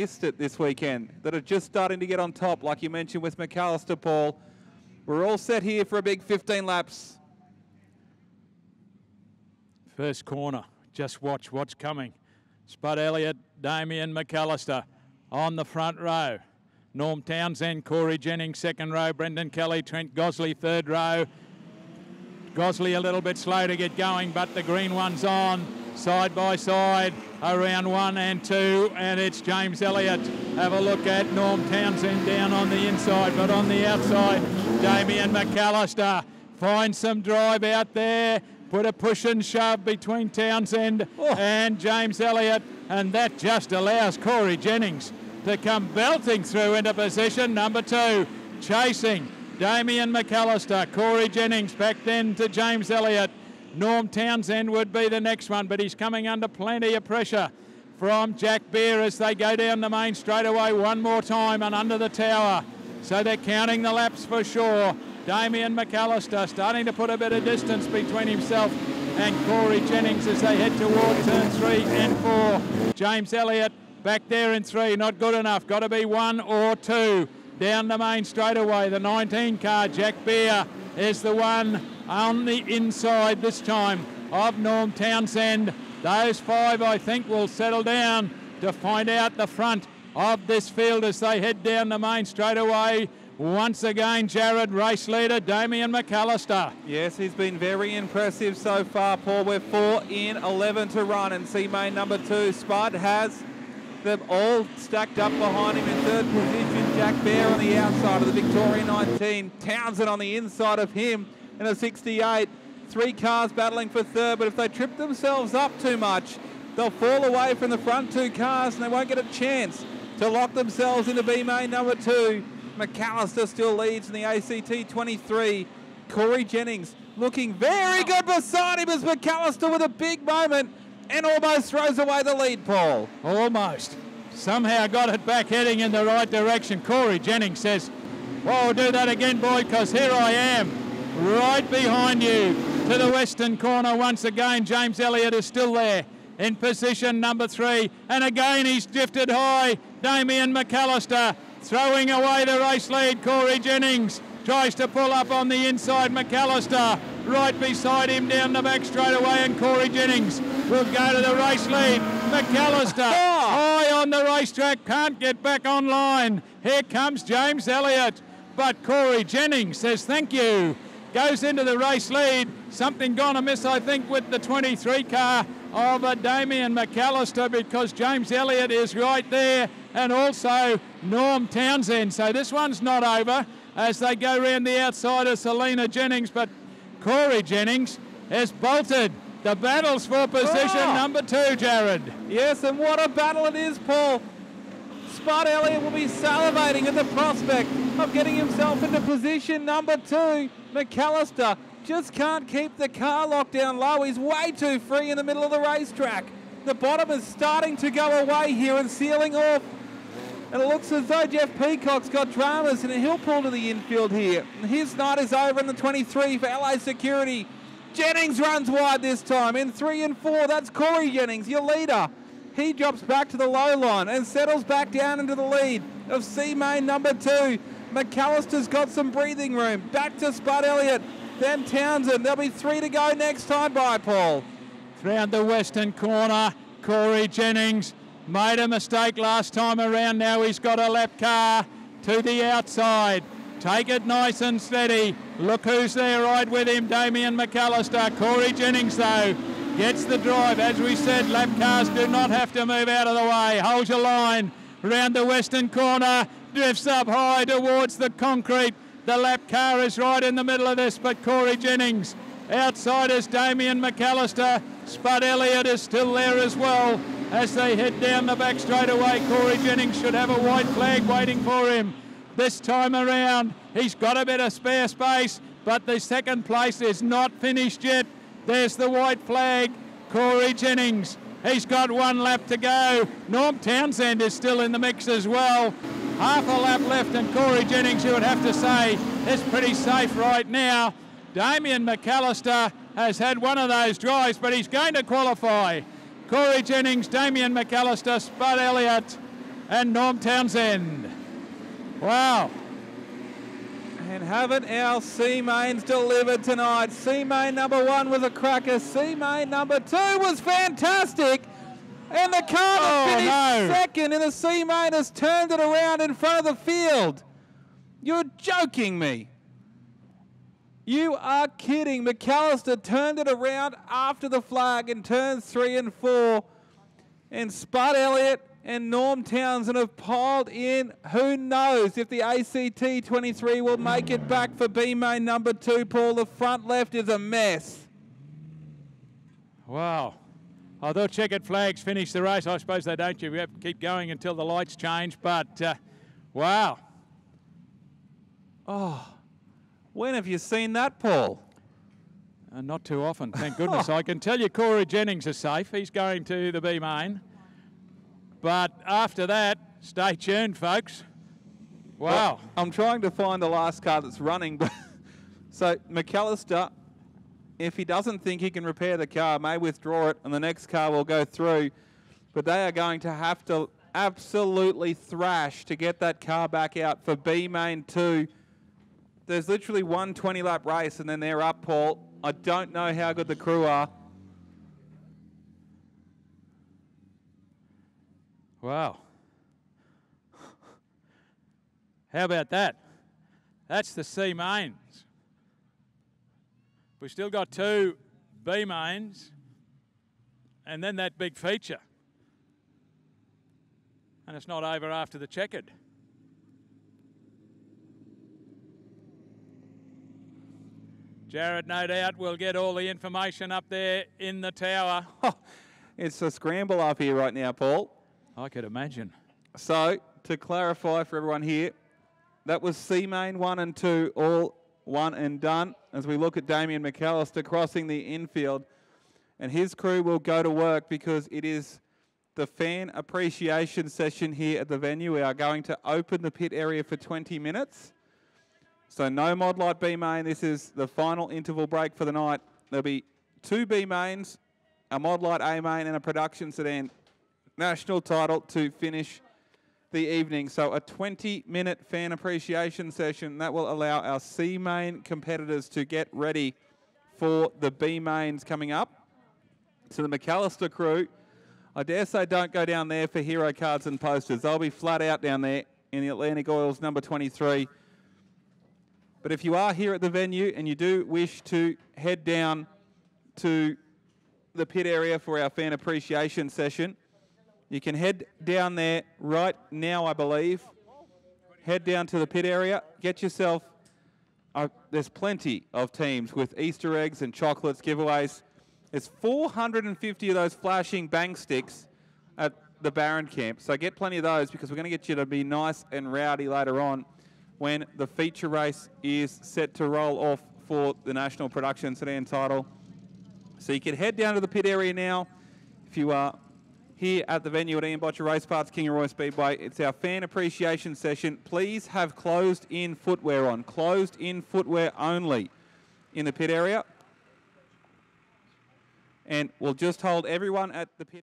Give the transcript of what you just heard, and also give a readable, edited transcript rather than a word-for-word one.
missed it this weekend that are just starting to get on top, like you mentioned with McAllister, Paul. We're all set here for a big 15 laps. First corner, just watch what's coming. Spud Elliott, Damien McAllister on the front row. Norm Townsend, Corey Jennings, second row. Brendan Kelly, Trent Gosley, third row. Gosley a little bit slow to get going, but the green one's on. Side by side, around 1 and 2, and it's James Elliott. Have a look at Norm Townsend down on the inside, but on the outside, Damien McAllister finds some drive out there. Put a push and shove between Townsend and James Elliott, and that just allows Corey Jennings to come belting through into position number 2, chasing Damien McAllister. Corey Jennings back then to James Elliott. Norm Townsend would be the next one, but he's coming under plenty of pressure from Jack Beer as they go down the main straightaway one more time and under the tower. So they're counting the laps for sure. Damien McAllister starting to put a bit of distance between himself and Corey Jennings as they head toward turn 3 and 4. James Elliott back there in 3, not good enough. Got to be 1 or 2 down the main straightaway. The 19 car, Jack Beer, is the one on the inside this time of Norm Townsend. Those 5, I think, will settle down to find out the front of this field as they head down the main straightaway. Once again, Jared, race leader, Damien McAllister. Yes, he's been very impressive so far, Paul. We're 4 in 11 to run, and C-Main number 2, Spud, has them all stacked up behind him in third position. Jack Bear on the outside of the Victoria 19. Townsend on the inside of him in a 68. 3 cars battling for third, but if they trip themselves up too much, they'll fall away from the front 2 cars and they won't get a chance to lock themselves into B-Main number 2. McAllister still leads in the ACT 23. Corey Jennings looking very good beside him as McAllister with a big moment and almost throws away the lead, Paul. Almost. Somehow got it back heading in the right direction. Corey Jennings says, well, we'll do that again, boy, because here I am, right behind you to the western corner once again. James Elliott is still there in position number 3. And again, he's drifted high. Damien McAllister throwing away the race lead. Corey Jennings tries to pull up on the inside. McAllister right beside him down the back straightaway, and Corey Jennings will go to the race lead. McAllister high on the racetrack, can't get back online. Here comes James Elliott, but Corey Jennings says thank you. Goes into the race lead. Something gone amiss, I think, with the 23 car of Damien McAllister, because James Elliott is right there, and also Norm Townsend. So this one's not over as they go round the outside of Selena Jennings, but Corey Jennings has bolted. The battle's for position number 2, Jared. Yes, and what a battle it is, Paul. Spud Elliott will be salivating at the prospect of getting himself into position number 2. McAllister just can't keep the car locked down low. He's way too free in the middle of the racetrack. The bottom is starting to go away here and sealing off. And it looks as though Jeff Peacock's got dramas and he'll pull to the infield here. And his night is over in the 23 for LA Security. Jennings runs wide this time in 3 and 4. That's Corey Jennings, your leader. He drops back to the low line and settles back down into the lead of C-Main number 2. McAllister's got some breathing room. Back to Spud Elliott, then Townsend. There'll be 3 to go next time by, Paul. Round the western corner, Corey Jennings made a mistake last time around. Now he's got a lap car to the outside. Take it nice and steady. Look who's there right with him, Damien McAllister. Corey Jennings, though, gets the drive. As we said, lap cars do not have to move out of the way. Hold your line. Round the western corner, drifts up high towards the concrete. The lap car is right in the middle of this, but Corey Jennings. Outside is Damien McAllister. Spud Elliott is still there as well. As they head down the back straightaway, Corey Jennings should have a white flag waiting for him. This time around, he's got a bit of spare space, but the second place is not finished yet. There's the white flag. Corey Jennings, he's got 1 lap to go. Norm Townsend is still in the mix as well. Half a lap left, and Corey Jennings, you would have to say, is pretty safe right now. Damien McAllister has had one of those drives, but he's going to qualify. Corey Jennings, Damien McAllister, Spud Elliott, and Norm Townsend. Wow. And haven't our C-Mains delivered tonight? C-Main number 1 was a cracker. C-Main number 2 was fantastic. And the car that finished second in the C-Main has turned it around in front of the field. You're joking me. You are kidding. McAllister turned it around after the flag in turns 3 and 4. And Spud Elliott and Norm Townsend have piled in. Who knows if the ACT 23 will make it back for B-Main number 2, Paul. The front left is a mess. Wow. I thought checkered flags finish the race. I suppose they don't. You have to keep going until the lights change. But, wow. Oh, when have you seen that, Paul? Not too often, thank goodness. I can tell you Corey Jennings is safe. He's going to the B-Main. But after that, stay tuned, folks. Wow. Well, I'm trying to find the last car that's running. But so McAllister, if he doesn't think he can repair the car, may withdraw it and the next car will go through. But they are going to have to absolutely thrash to get that car back out for B-Main 2. There's literally one 20-lap race and then they're up, Paul. I don't know how good the crew are. Wow. How about that? That's the C-Mains. We've still got 2 B-Mains and then that big feature. And it's not over after the checkered. Jared, no doubt, will get all the information up there in the tower. It's a scramble up here right now, Paul. I could imagine. So, to clarify for everyone here, that was C-Main 1 and 2, all 1 and done. As we look at Damien McAllister crossing the infield, and his crew will go to work because it is the fan appreciation session here at the venue. We are going to open the pit area for 20 minutes. So no Mod Light B-Main. This is the final interval break for the night. There'll be 2 B-Mains, a Mod Light A-Main and a production sedan national title to finish the evening. So a 20-minute fan appreciation session that will allow our C-Main competitors to get ready for the B-Mains coming up. So the McAllister crew, I dare say don't go down there for hero cards and posters. They'll be flat out down there in the Atlantic Oils number 23. But if you are here at the venue and you do wish to head down to the pit area for our fan appreciation session, you can head down there right now, I believe. Head down to the pit area. Get yourself... there's plenty of teams with Easter eggs and chocolates, giveaways. There's 450 of those flashing bang sticks at the Barron camp. So get plenty of those because we're going to get you to be nice and rowdy later on when the feature race is set to roll off for the National Production Sedan title. So you can head down to the pit area now. If you are here at the venue at Ian Botcher Race Parts, Kingaroy Speedway, it's our fan appreciation session. Please have closed-in footwear on. Closed-in footwear only in the pit area. And we'll just hold everyone at the pit.